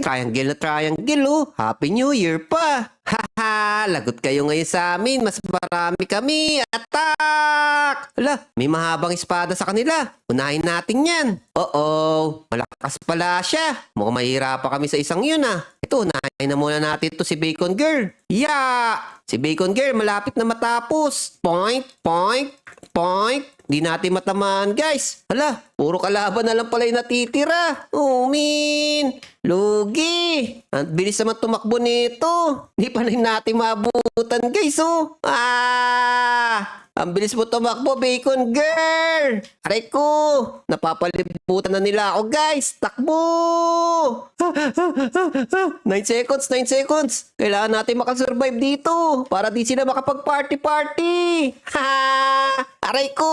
triangle na triangle, oh. Happy New Year pa. Haha, lagot kayo ngayon sa amin. Mas marami kami. Attack! Ala, may mahabang espada sa kanila. Unahin natin yan. Oo, malakas pala siya. Mukhang mahirapan kami sa isang yun ah. Ito, unahin na muna natin to si Bacon Girl. Yeah! Si Bacon Girl malapit na matapos. Point, point, point. Di natin matamaan, guys. Hala, puro kalaban na lang pala yung natitira. Oh, min. Lugi. Ang bilis naman tumakbo nito. Di pa rin natin maabutan, guys, oh. Ang bilis mo tumakbo, Bacon Girl. Aray ko. Napapalibutan na nila ako, guys. Takbo. 9 seconds, 9 seconds. Kailangan natin makasurvive dito para di sila makapag-party-party. Aray ko.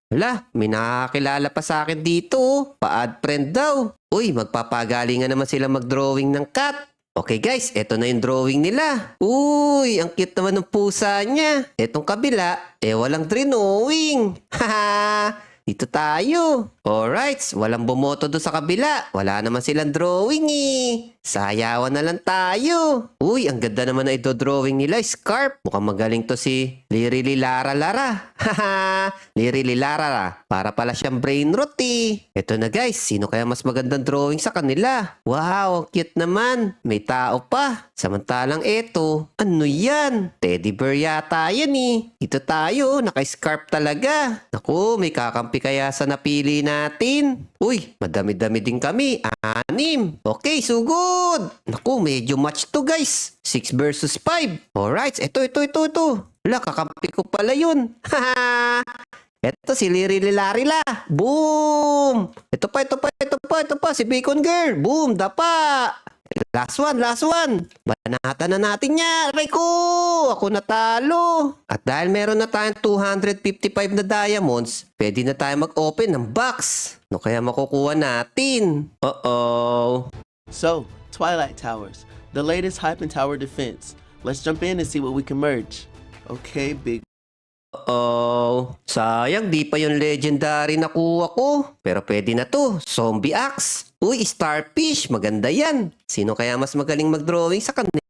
Wala, may nakakilala pa sa akin dito. Pa-add friend daw. Uy, magpapagalingan naman sila mag-drawing ng cat. Okay guys, eto na yung drawing nila. Uy, ang cute naman ng pusa niya. Etong kabila, walang drawing. Haha, dito tayo. Alright, walang bumoto doon sa kabila. Wala naman silang drawing eh. Sayawan na lang tayo. Uy, ang ganda naman na ito-drawing nila. Scarf. Mukhang magaling to si Lirili Lara Lara. Haha, Lirili Lara. Para pala siyang brain rot eh. Ito na guys, sino kaya mas magandang drawing sa kanila? Wow, ang cute naman. May tao pa. Samantalang eto, ano yan? Teddy bear yata yan eh. Ito tayo, naka-scarf talaga. Naku, may kakampi kaya sa napili natin. Uy, madami-dami din kami. 6. Okay, sugod. Naku, medyo match to guys. 6 versus 5. Alright, ito. Wala, kakampi ko pala yun. Haha. Eto si Lirililarila. Boom! Ito pa. Si Bacon Girl. Boom, dapa. Last one. Banatan na natin niya. Aray ko! Ako natalo. At dahil meron na tayong 255 na diamonds, pwede na tayo mag-open ng box. Ano kaya makukuha natin? Uh-oh. So, Twilight Towers, the latest hype in tower defense. Let's jump in and see what we can merge. Okay, big. Uh-oh. Sayang, di pa yung legendary nakuha ko. Pero pwede na to. Zombie Axe. Uy, Starfish. Maganda yan. Sino kaya mas magaling mag-drawing sa kanila?